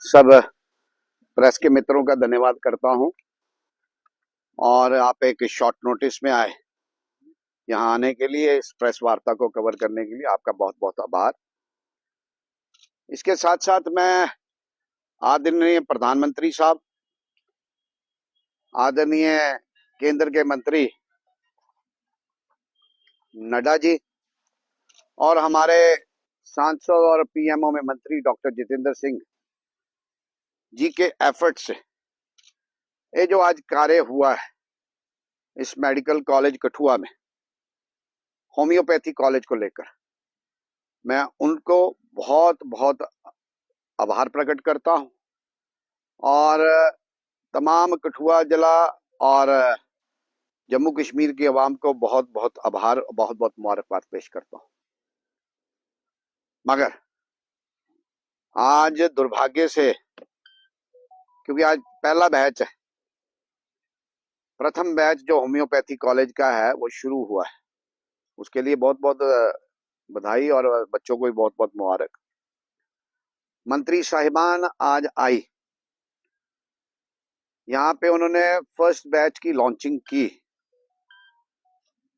सब प्रेस के मित्रों का धन्यवाद करता हूं और आप एक शॉर्ट नोटिस में आए यहां आने के लिए, इस प्रेस वार्ता को कवर करने के लिए आपका बहुत बहुत आभार। इसके साथ साथ मैं आदरणीय प्रधानमंत्री साहब, आदरणीय केंद्र के मंत्री नड्डा जी और हमारे सांसद और पीएमओ में मंत्री डॉक्टर जितेंद्र सिंह जी के एफर्ट से ये जो आज कार्य हुआ है इस मेडिकल कॉलेज कठुआ में होम्योपैथी कॉलेज को लेकर, मैं उनको बहुत बहुत आभार प्रकट करता हूं और तमाम कठुआ जिला और जम्मू कश्मीर की आवाम को बहुत बहुत आभार, बहुत बहुत मुबारकबाद पेश करता हूं। मगर आज दुर्भाग्य से, क्योंकि आज पहला बैच है, प्रथम बैच जो होम्योपैथी कॉलेज का है वो शुरू हुआ है, उसके लिए बहुत बहुत बधाई और बच्चों को भी बहुत बहुत मुबारक। मंत्री साहिबान आज आई, यहाँ पे उन्होंने फर्स्ट बैच की लॉन्चिंग की।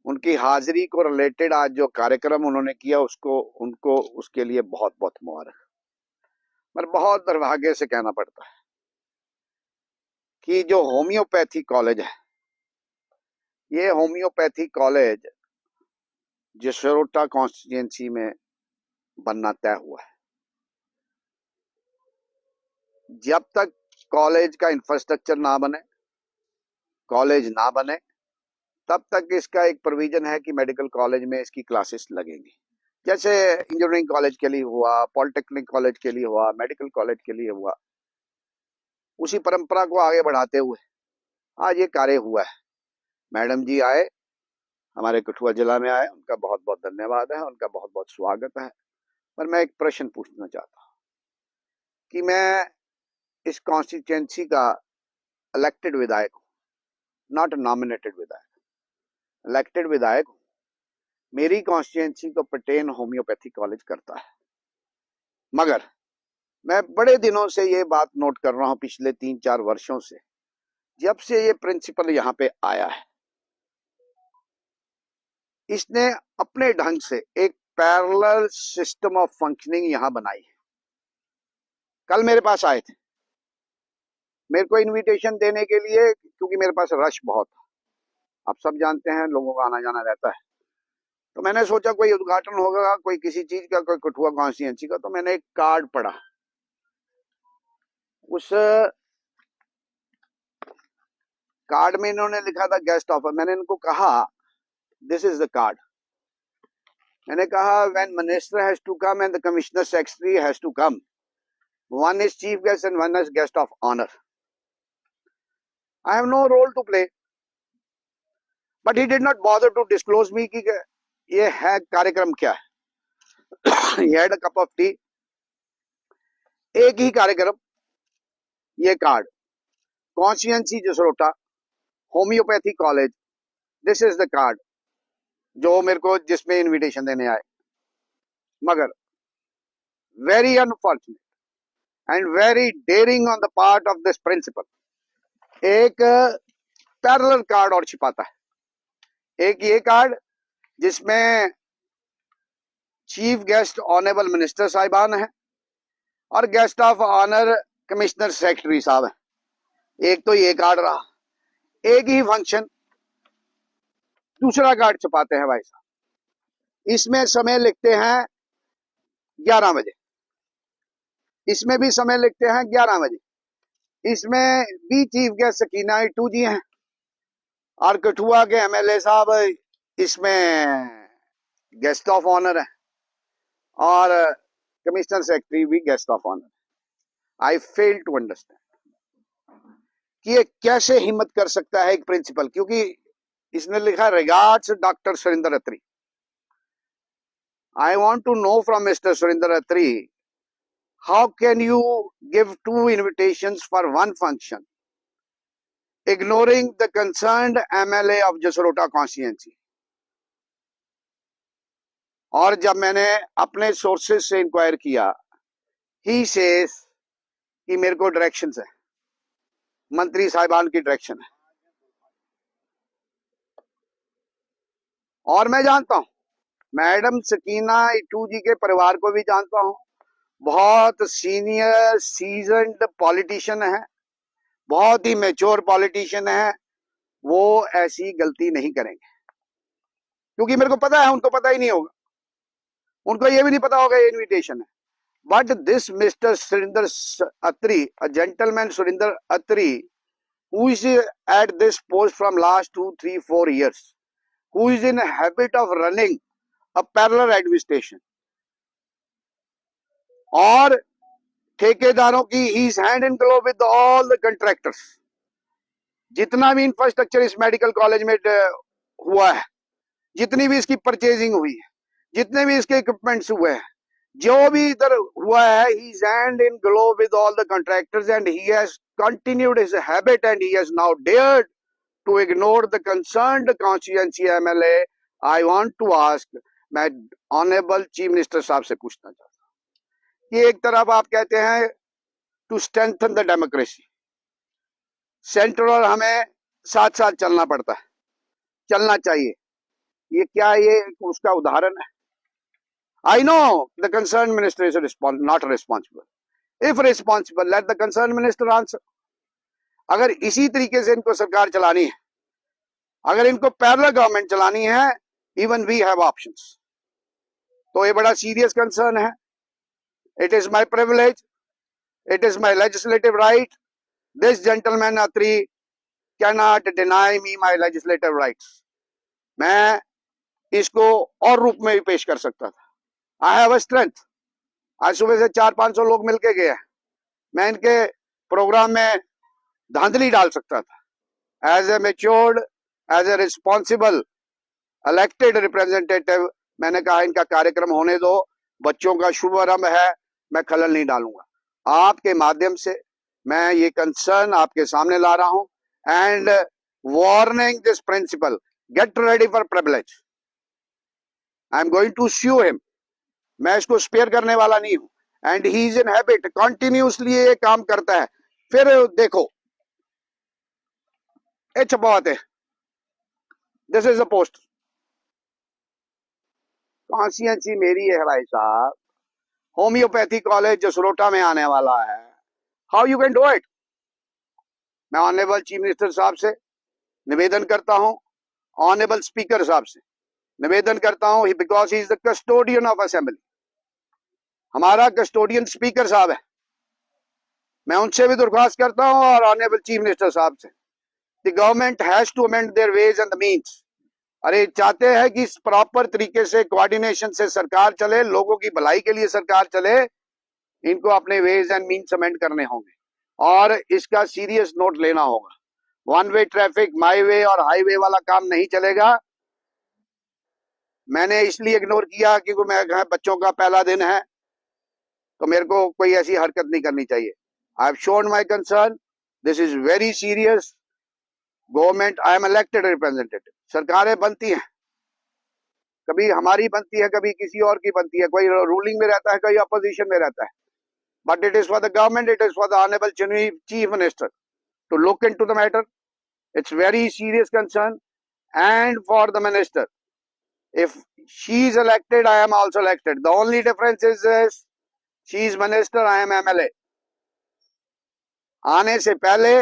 उनकी हाजिरी को रिलेटेड आज जो कार्यक्रम उन्होंने किया उनको उसके लिए बहुत बहुत मुबारक। पर बहुत दुर्भाग्य से कहना पड़ता है कि जो होम्योपैथी कॉलेज है, ये होम्योपैथी कॉलेज जसरोटा कॉन्स्टिट्यूएंसी में बनना तय हुआ है। जब तक कॉलेज का इंफ्रास्ट्रक्चर ना बने, कॉलेज ना बने, तब तक इसका एक प्रोविजन है कि मेडिकल कॉलेज में इसकी क्लासेस लगेंगी, जैसे इंजीनियरिंग कॉलेज के लिए हुआ, पॉलिटेक्निक कॉलेज के लिए हुआ, मेडिकल कॉलेज के लिए हुआ। उसी परंपरा को आगे बढ़ाते हुए आज ये कार्य हुआ है। मैडम जी आए, हमारे कठुआ जिला में आए, उनका बहुत बहुत धन्यवाद है, उनका बहुत बहुत स्वागत है। पर मैं एक प्रश्न पूछना चाहता हूँ कि मैं इस कॉन्स्टिट्यूएंसी का इलेक्टेड विधायक हूँ, नॉट नॉमिनेटेड विधायक, इलेक्टेड विधायक हूँ। मेरी कॉन्स्टिट्यूएंसी तो पर्टेन होम्योपैथी कॉलेज करता है, मगर मैं बड़े दिनों से ये बात नोट कर रहा हूं, पिछले 3-4 वर्षों से, जब से ये प्रिंसिपल यहाँ पे आया है, इसने अपने ढंग से एक पैरेलल सिस्टम ऑफ फंक्शनिंग यहाँ बनाई है। कल मेरे पास आए थे, मेरे को इनविटेशन देने के लिए, क्योंकि मेरे पास रश बहुत है, आप सब जानते हैं, लोगों का आना जाना रहता है। तो मैंने सोचा कोई उद्घाटन होगा, कोई किसी चीज का, कोई कठुआ कॉन्स्टिट्यूएंसी का, तो मैंने एक कार्ड पढ़ा। उस कार्ड में इन्होंने लिखा था गेस्ट ऑफर। मैंने इनको कहा, दिस इज द कार्ड। मैंने कहा, when minister has to come and the commissioner secretary has to come, one is chief guest and one is guest of honour. I have no role to play, but he did not bother to disclose me कि ये है कार्यक्रम क्या है। he had a cup of tea, एक ही कार्यक्रम, ये card, constituency Jasrota homeopathy college, this is the card जो मेरे को, जिसमें इनविटेशन देने आए। मगर very unfortunate and very dairying on the part of this principle, एक पैरेलल कार्ड और छिपाता है। एक ये कार्ड जिसमें चीफ गेस्ट ऑनरेबल मिनिस्टर साहिबान है और guest of honour commissioner secretary साहब है। एक तो ये कार्ड रहा, एक ही फंक्शन, दूसरा कार्ड छपाते हैं भाई साहब। इसमें समय लिखते हैं 11 बजे, इसमें भी समय लिखते हैं 11 बजे। इसमें भी चीफ गेस्ट सकीना टू जी हैं और कठुआ के एमएलए साहब इसमें गेस्ट ऑफ ऑनर है और कमिश्नर सेक्रेटरी भी guest of honour. I fail to understand कि ये कैसे हिम्मत कर सकता है एक प्रिंसिपल, क्योंकि इसने लिखा regards doctor Surendra Atri. I want to know from mister Surendra Atri, how can you give 2 invitations for one function, ignoring the concerned MLA of Jasrota constituency? और जब मैंने अपने सोर्सेस से इंक्वायर किया, he says कि मेरे को डायरेक्शन है, मंत्री साहिबान की डायरेक्शन है। और मैं जानता हूं मैडम सकीना इटू जी के परिवार को भी जानता हूं, बहुत सीनियर सीजन्ड पॉलिटिशियन है, बहुत ही मैच्योर पॉलिटिशियन है, वो ऐसी गलती नहीं करेंगे। क्योंकि मेरे को पता है उनको पता ही नहीं होगा, उनको ये भी नहीं पता होगा ये इनविटेशन है। But this mister Surinder Atri, a gentleman Surinder Atri, who is at this post from last 2, 3, 4 years, who is in a habit of running a parallel administration, और ठेकेदारों की he is hand in glove with all the contractors. जितना भी infrastructure इस medical college में हुआ है, जितनी भी इसकी परचेजिंग हुई है, जितने भी इसके इक्विपमेंट्स हुए हैं, जो भी इधर हुआ है, he is hand in glove with all the contractors and he has continued his habit and he has now dared to ignore the concerned constituency MLA. I want to ask, मैं honourable chief minister साहब से पूछना चाहता हूं कि एक तरफ आप कहते हैं to strengthen the democracy, centre और हमें साथ साथ चलना पड़ता है, चलना चाहिए, ये क्या ये उसका उदाहरण है? I know the concerned minister is not responsible. If responsible, let the concerned minister answer. अगर इसी तरीके से इनको सरकार चलानी है, अगर इनको पैरेलल गवर्नमेंट चलानी है, even we have options. तो ये बड़ा सीरियस कंसर्न है। It is my privilege, it is my legislative right. This gentleman Atri cannot deny me my legislative rights. मैं इसको और रूप में भी पेश कर सकता था। I have a strength. आज सुबह से 400-500 लोग मिलके गए हैं, मैं इनके प्रोग्राम में धांधली डाल सकता था। As a matured, as a responsible elected representative, मैंने कहा इनका कार्यक्रम होने दो, बच्चों का शुभारंभ है, मैं खलल नहीं डालूंगा। आपके माध्यम से मैं ये कंसर्न आपके सामने ला रहा हूं and warning this principal, get ready for privilege. I am going to sue him. मैं इसको स्पेयर करने वाला नहीं हूं and he is in habit, continuously ये काम करता है। फिर देखो ये छपाते, this is a post. Constituency मेरी है भाई साहब, होम्योपैथी कॉलेज जसरोटा में आने वाला है। How you can do it? मैं ऑनरेबल चीफ मिनिस्टर साहब से निवेदन करता हूं, ऑनरेबल स्पीकर साहब से निवेदन करता हूं, because he is the custodian of assembly. हमारा कस्टोडियन स्पीकर साहब है, मैं उनसे भी दरख्वास्त करता हूं और ऑनरेबल चीफ मिनिस्टर साहब से, the government has to amend their ways and the means. अरे चाहते हैं कि प्रॉपर तरीके से कोऑर्डिनेशन से सरकार चले, लोगों की भलाई के लिए सरकार चले, इनको अपने वेज एंड मीन्स अमेंड करने होंगे और इसका सीरियस नोट लेना होगा। वन वे ट्रैफिक, माई वे और हाईवे वाला काम नहीं चलेगा। मैंने इसलिए इग्नोर किया क्योंकि मैं बच्चों का पहला दिन है, तो मेरे को कोई ऐसी हरकत नहीं करनी चाहिए। I have shown my concern, this is very serious. Government, I am elected representative. सरकारें बनती हैं, कभी हमारी बनती है, कभी किसी और की बनती है, कोई रूलिंग में रहता है, कोई अपोजिशन में रहता है, but it is for the government, it is for the honourable chief minister to look into the matter. It's very serious concern and for the minister, if she is elected, I am also elected. The only difference is this, she is minister, I am MLA. आने से पहले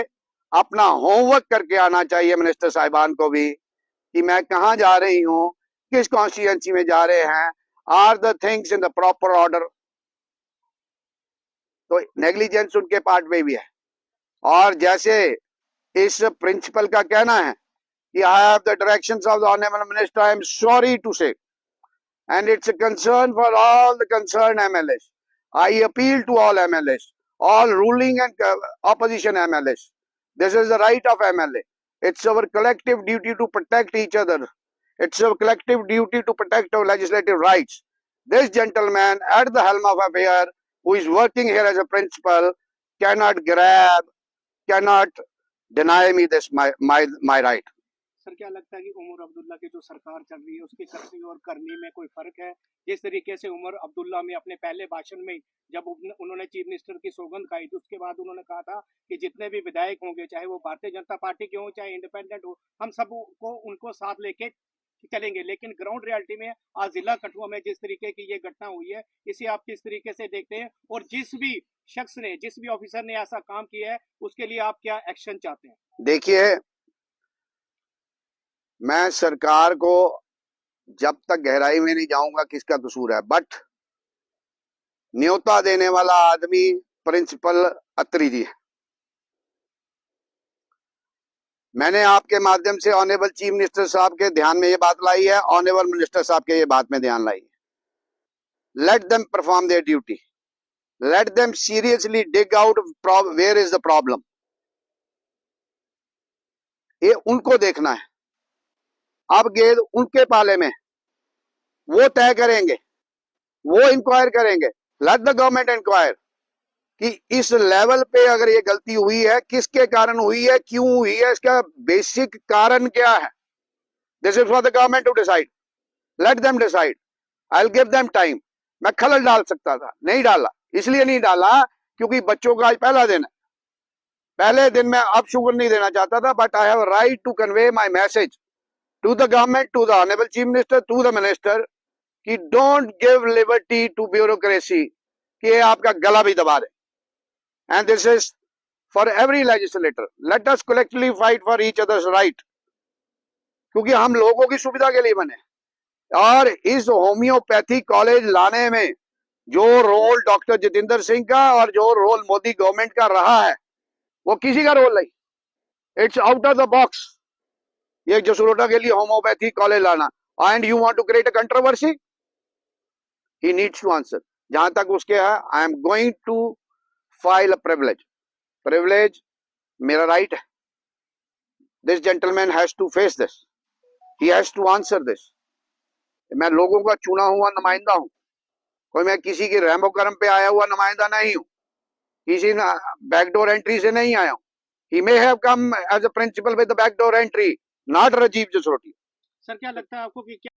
अपना homework करके आना चाहिए minister साहिबान को भी, कि मैं कहां जा रही हूं, किस कॉन्स्टिट्यूएंसी में जा रहे हैं, are the things in the proper order. तो नेग्लिजेंस उनके पार्ट में भी है। और जैसे इस प्रिंसिपल का कहना है कि I have the directions of the honorable minister, I am sorry to say, and it's a concern for all the concerned MLAs. I appeal to all MLAs, all ruling and opposition MLAs. This is the right of MLA. It's our collective duty to protect each other. It's our collective duty to protect our legislative rights. This gentleman at the helm of affair, who is working here as a principal, cannot deny me this my right. Sir क्या लगता है कि उमर अब्दुल्ला की जो सरकार चल रही है उसकी करनी और करनी में कोई फर्क है? जिस तरीके से उमर अब्दुल्ला में अपने पहले भाषण में जब उन्होंने चीफ मिनिस्टर की सौगंध खाई थी उसके बाद उन्होंने कहा था कि जितने भी विधायक होंगे चाहे वो भारतीय जनता पार्टी के हों चाहे इंडिपेंडेंट हो, हम सबको उनको साथ लेके चलेंगे। लेकिन ग्राउंड रियलिटी में आज जिला कठुआ में जिस तरीके की ये घटना हुई है, इसे आप किस तरीके से देखते हैं? और जिस भी शख्स ने, जिस भी ऑफिसर ने ऐसा काम किया है, उसके लिए आप क्या एक्शन चाहते हैं? देखिए, मैं सरकार को जब तक गहराई में नहीं जाऊंगा किसका कसूर है, बट न्योता देने वाला आदमी प्रिंसिपल अत्री जी है। मैंने आपके माध्यम से ऑनरेबल चीफ मिनिस्टर साहब के ध्यान में ये बात लाई है, ऑनरेबल मिनिस्टर साहब के ये बात में ध्यान लाई है। Let them perform their duty, let them seriously dig out where is the problem. ये उनको देखना है। अब गेंद उनके पाले में, वो तय करेंगे, वो इंक्वायर करेंगे। लेट द गवर्नमेंट इंक्वायर कि इस लेवल पे अगर ये गलती हुई है, किसके कारण हुई है, क्यों हुई है, इसका बेसिक कारण क्या है। This is for the government to decide. Let them decide, I will give them time. मैं खलल डाल सकता था, नहीं डाला। इसलिए नहीं डाला क्योंकि बच्चों का आज पहला दिन है। पहले दिन में अब शुगर नहीं देना चाहता था, but I have right to convey my message to the government, to the honourable chief minister, to the minister कि don't give liberty to bureaucracy, कि ये आपका गला भी दबा दे। And this is for every legislator. Let us collectively fight for each other's right. क्योंकि हम लोगों की सुविधा के लिए बने। और इस होम्योपैथी कॉलेज लाने में जो रोल डॉक्टर जितेंद्र सिंह का और जो रोल मोदी गवर्नमेंट का रहा है, वो किसी का रोल नहीं। It's out of the box. ये जसरोटा के लिए होम्योपैथी कॉलेज लाना, and you want to create a controversy, he needs to answer. जहां तक उसके है, I am going to file a privilege मेरा राइट है। This gentleman has to face this, he has to answer this. मैं लोगों का चुना हुआ नुमाइंदा हूं, कोई मैं किसी की रहमो करम पे आया हुआ नुमाइंदा नहीं हूं, किसी बैकडोर एंट्री से नहीं आया हूं। He may have come as a principal with the backdoor entry, not Rajiv Jasroti. Sir क्या लगता है आपको कि